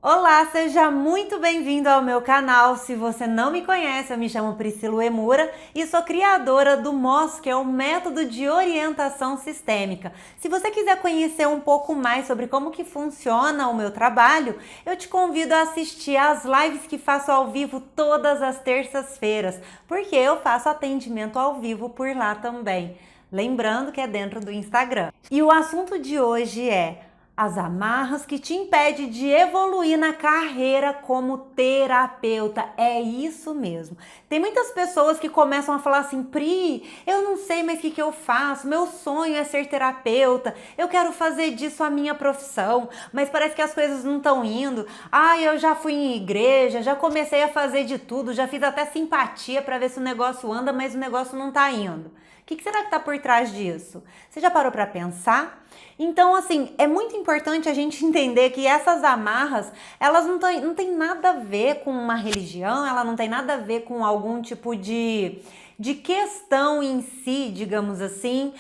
Olá, seja muito bem-vindo ao meu canal. Se você não me conhece, eu me chamo Priscila Uemura e sou criadora do MOS, que é o Método de Orientação Sistêmica. Se você quiser conhecer um pouco mais sobre como que funciona o meu trabalho, eu te convido a assistir às lives que faço ao vivo todas as terças-feiras, porque eu faço atendimento ao vivo por lá também. Lembrando que é dentro do Instagram. E o assunto de hoje é as amarras que te impedem de evoluir na carreira como terapeuta. É isso mesmo. Tem muitas pessoas que começam a falar assim: Pri, eu não sei mais o que eu faço, meu sonho é ser terapeuta, eu quero fazer disso a minha profissão, mas parece que as coisas não estão indo. Eu já fui em igreja, já comecei a fazer de tudo, já fiz até simpatia para ver se o negócio anda, mas o negócio não está indo. O que será que está por trás disso? Você já parou para pensar? Então, assim, é muito importante a gente entender que essas amarras, elas não têm nada a ver com uma religião, ela não tem nada a ver com algum tipo de questão em si, digamos assim,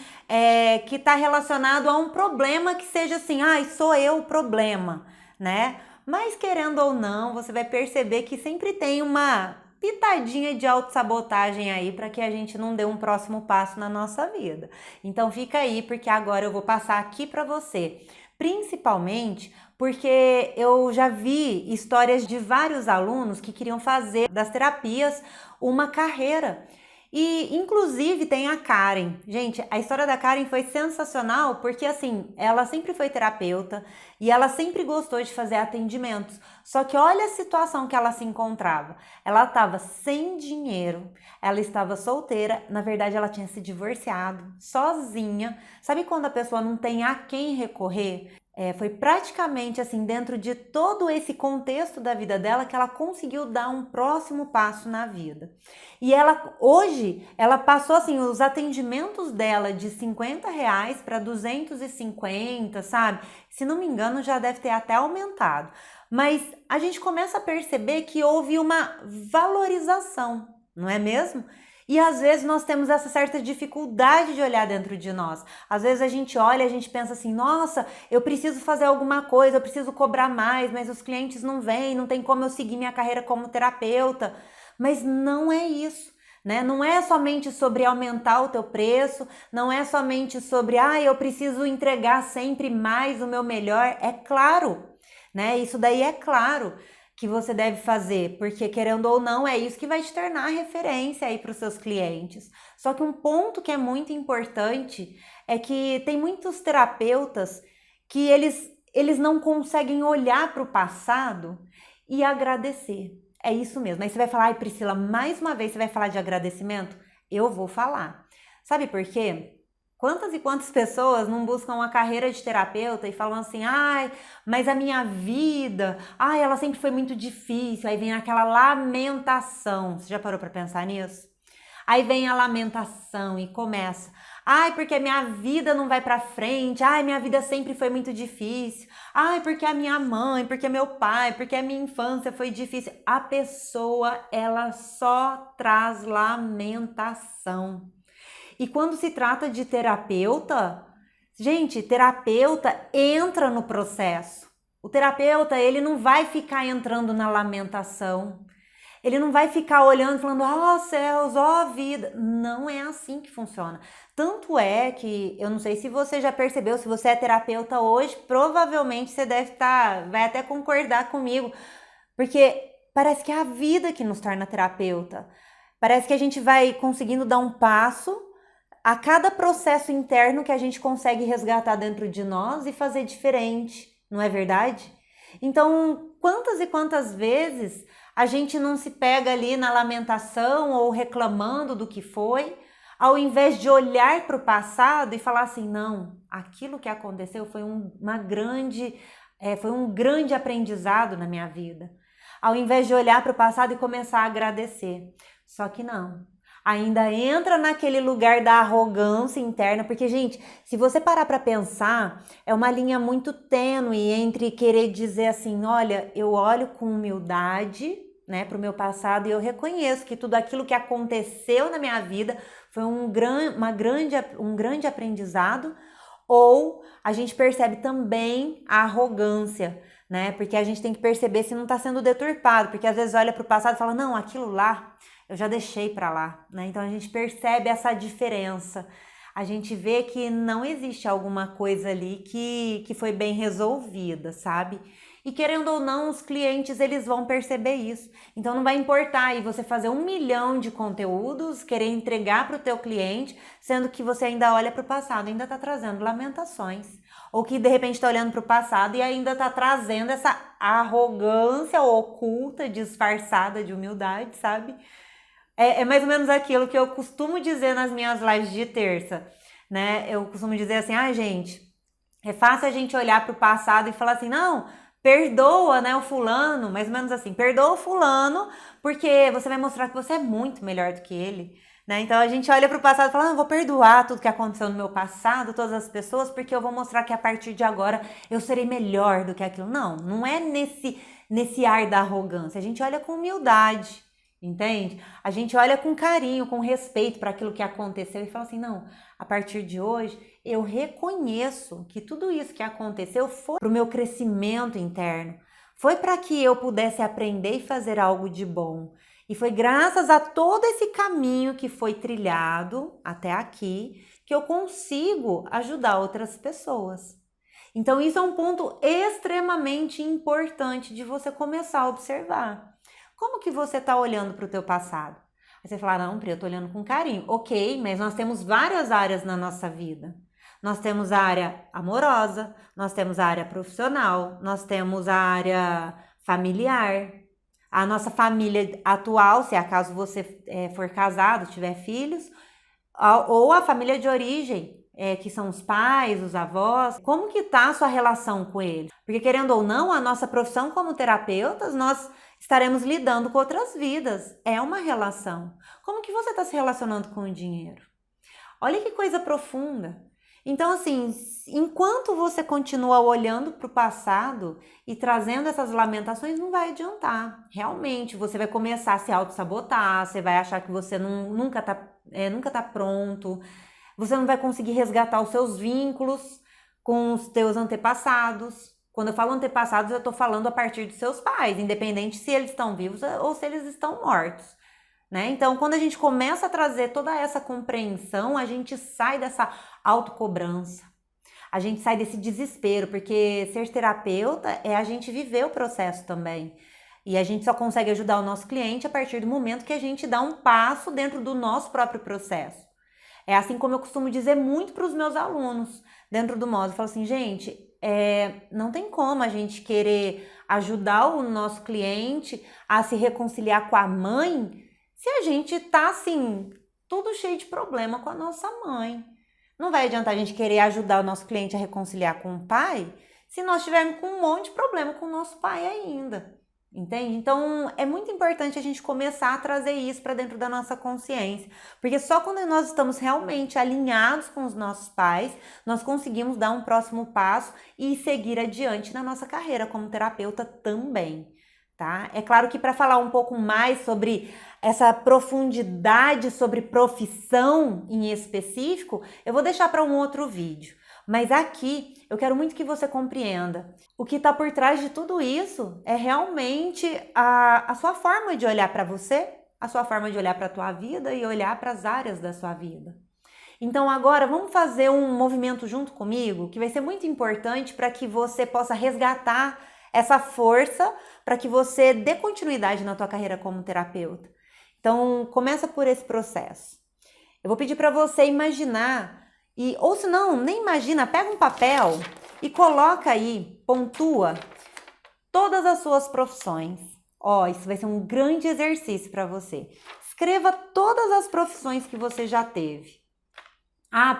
que está relacionado a um problema que seja assim, sou eu o problema, né? Mas querendo ou não, você vai perceber que sempre tem uma pitadinha de autossabotagem aí para que a gente não dê um próximo passo na nossa vida. Então fica aí, porque agora eu vou passar aqui para você, principalmente porque eu já vi histórias de vários alunos que queriam fazer das terapias uma carreira. E inclusive tem a Karen. Gente, a história da Karen foi sensacional porque assim, ela sempre foi terapeuta e ela sempre gostou de fazer atendimentos. Só que olha a situação que ela se encontrava. Ela estava sem dinheiro, ela estava solteira, na verdade ela tinha se divorciado, sozinha. Sabe quando a pessoa não tem a quem recorrer? Foi praticamente assim, dentro de todo esse contexto da vida dela, que ela conseguiu dar um próximo passo na vida. E ela, hoje, ela passou assim, os atendimentos dela de R$ 50 para 250, sabe? Se não me engano, já deve ter até aumentado. Mas a gente começa a perceber que houve uma valorização, não é mesmo? E às vezes nós temos essa certa dificuldade de olhar dentro de nós. Às vezes a gente olha e a gente pensa assim: nossa, eu preciso fazer alguma coisa, eu preciso cobrar mais, mas os clientes não vêm, não tem como eu seguir minha carreira como terapeuta. Mas não é isso. Né? Não é somente sobre aumentar o teu preço, não é somente sobre, eu preciso entregar sempre mais o meu melhor. É claro, né? Isso daí é claro que você deve fazer, porque querendo ou não, é isso que vai te tornar referência aí para os seus clientes. Só que um ponto que é muito importante é que tem muitos terapeutas que eles não conseguem olhar para o passado e agradecer. É isso mesmo. Aí você vai falar: ai, Priscila, mais uma vez você vai falar de agradecimento? Eu vou falar. Sabe por quê? Quantas e quantas pessoas não buscam uma carreira de terapeuta e falam assim: mas a minha vida, ela sempre foi muito difícil. Aí vem aquela lamentação. Você já parou para pensar nisso? Aí vem a lamentação e começa: porque minha vida não vai para frente. Minha vida sempre foi muito difícil. Porque a minha mãe, porque meu pai, porque a minha infância foi difícil. A pessoa, ela só traz lamentação. E quando se trata de terapeuta, gente, terapeuta entra no processo. O terapeuta, ele não vai ficar entrando na lamentação. Ele não vai ficar olhando e falando: céus, vida. Não é assim que funciona. Tanto é que, eu não sei se você já percebeu, se você é terapeuta hoje, provavelmente você vai até concordar comigo, porque parece que é a vida que nos torna terapeuta. Parece que a gente vai conseguindo dar um passo a cada processo interno que a gente consegue resgatar dentro de nós e fazer diferente, não é verdade? Então, quantas e quantas vezes a gente não se pega ali na lamentação ou reclamando do que foi, ao invés de olhar para o passado e falar assim: não, aquilo que aconteceu foi foi um grande aprendizado na minha vida. Ao invés de olhar para o passado e começar a agradecer. Só que não. Ainda entra naquele lugar da arrogância interna, porque, gente, se você parar para pensar, é uma linha muito tênue entre querer dizer assim: olha, eu olho com humildade, né, para o meu passado e eu reconheço que tudo aquilo que aconteceu na minha vida foi um grande aprendizado, ou a gente percebe também a arrogância, né? Porque a gente tem que perceber se não está sendo deturpado, porque às vezes olha para o passado e fala, não, aquilo lá eu já deixei para lá, né? Então a gente percebe essa diferença. A gente vê que não existe alguma coisa ali que foi bem resolvida, sabe? E querendo ou não, os clientes eles vão perceber isso. Então não vai importar aí você fazer 1 milhão de conteúdos, querer entregar para o teu cliente, sendo que você ainda olha para o passado, ainda está trazendo lamentações. Ou que de repente está olhando para o passado e ainda está trazendo essa arrogância oculta, disfarçada de humildade, sabe? É mais ou menos aquilo que eu costumo dizer nas minhas lives de terça, né? Eu costumo dizer assim, gente, é fácil a gente olhar para o passado e falar assim, não, perdoa, né, o fulano, mais ou menos assim, perdoa o fulano, porque você vai mostrar que você é muito melhor do que ele, né? Então a gente olha para o passado e fala, não, eu vou perdoar tudo que aconteceu no meu passado, todas as pessoas, porque eu vou mostrar que a partir de agora eu serei melhor do que aquilo. Não é nesse ar da arrogância, a gente olha com humildade. Entende? A gente olha com carinho, com respeito para aquilo que aconteceu e fala assim, não, a partir de hoje eu reconheço que tudo isso que aconteceu foi para o meu crescimento interno, foi para que eu pudesse aprender e fazer algo de bom. E foi graças a todo esse caminho que foi trilhado até aqui que eu consigo ajudar outras pessoas. Então isso é um ponto extremamente importante de você começar a observar. Como que você está olhando para o teu passado? Aí você fala, não, Pri, eu estou olhando com carinho. Ok, mas nós temos várias áreas na nossa vida. Nós temos a área amorosa, nós temos a área profissional, nós temos a área familiar, a nossa família atual, se acaso você for casado, tiver filhos, ou a família de origem, que são os pais, os avós. Como que está a sua relação com eles? Porque querendo ou não, a nossa profissão como terapeutas, nós estaremos lidando com outras vidas. É uma relação. Como que você está se relacionando com o dinheiro? Olha que coisa profunda. Então, assim, enquanto você continua olhando para o passado e trazendo essas lamentações, não vai adiantar. Realmente, você vai começar a se auto-sabotar, você vai achar que você nunca tá pronto, você não vai conseguir resgatar os seus vínculos com os teus antepassados. Quando eu falo antepassados, eu estou falando a partir dos seus pais, independente se eles estão vivos ou se eles estão mortos, né? Então, quando a gente começa a trazer toda essa compreensão, a gente sai dessa autocobrança, a gente sai desse desespero, porque ser terapeuta é a gente viver o processo também. E a gente só consegue ajudar o nosso cliente a partir do momento que a gente dá um passo dentro do nosso próprio processo. É assim como eu costumo dizer muito para os meus alunos dentro do módulo. Eu falo assim, gente, não tem como a gente querer ajudar o nosso cliente a se reconciliar com a mãe se a gente tá assim, tudo cheio de problema com a nossa mãe. Não vai adiantar a gente querer ajudar o nosso cliente a reconciliar com o pai se nós tivermos com um monte de problema com o nosso pai ainda. Entende? Então é muito importante a gente começar a trazer isso para dentro da nossa consciência, porque só quando nós estamos realmente alinhados com os nossos pais, nós conseguimos dar um próximo passo e seguir adiante na nossa carreira como terapeuta também, tá? É claro que para falar um pouco mais sobre essa profundidade sobre profissão em específico, eu vou deixar para um outro vídeo. Mas aqui eu quero muito que você compreenda. O que está por trás de tudo isso é realmente a sua forma de olhar para você, a sua forma de olhar para a tua vida e olhar para as áreas da sua vida. Então agora vamos fazer um movimento junto comigo que vai ser muito importante para que você possa resgatar essa força para que você dê continuidade na tua carreira como terapeuta. Então começa por esse processo. Eu vou pedir para você imaginar ou se não, nem imagina, pega um papel e coloca aí, pontua todas as suas profissões. Isso vai ser um grande exercício para você. Escreva todas as profissões que você já teve.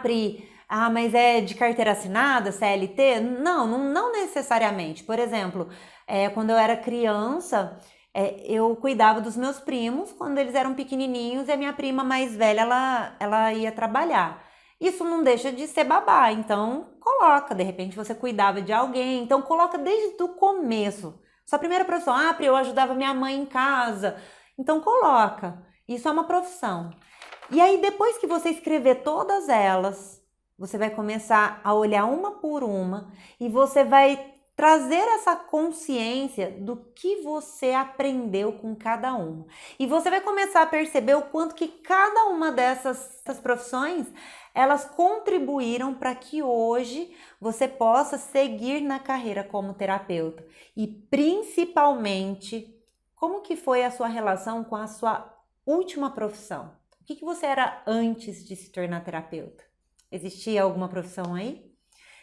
Pri, mas é de carteira assinada, CLT? Não necessariamente. Por exemplo, quando eu era criança, eu cuidava dos meus primos quando eles eram pequenininhos e a minha prima mais velha, ela ia trabalhar. Isso não deixa de ser babá, então coloca, de repente você cuidava de alguém, então coloca desde o começo. Sua primeira profissão, eu ajudava minha mãe em casa, então coloca, isso é uma profissão. E aí depois que você escrever todas elas, você vai começar a olhar uma por uma e você vai trazer essa consciência do que você aprendeu com cada uma. E você vai começar a perceber o quanto que cada uma dessas profissões, elas contribuíram para que hoje você possa seguir na carreira como terapeuta. E principalmente, como que foi a sua relação com a sua última profissão? O que você era antes de se tornar terapeuta? Existia alguma profissão aí?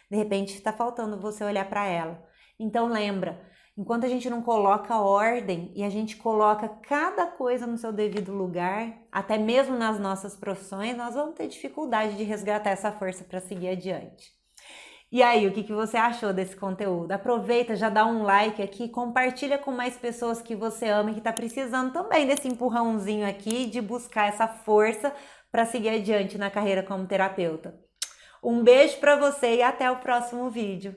De repente está faltando você olhar para ela. Então lembra, enquanto a gente não coloca ordem e a gente coloca cada coisa no seu devido lugar, até mesmo nas nossas profissões, nós vamos ter dificuldade de resgatar essa força para seguir adiante. E aí, o que você achou desse conteúdo? Aproveita, já dá um like aqui, compartilha com mais pessoas que você ama e que está precisando também desse empurrãozinho aqui de buscar essa força para seguir adiante na carreira como terapeuta. Um beijo para você e até o próximo vídeo.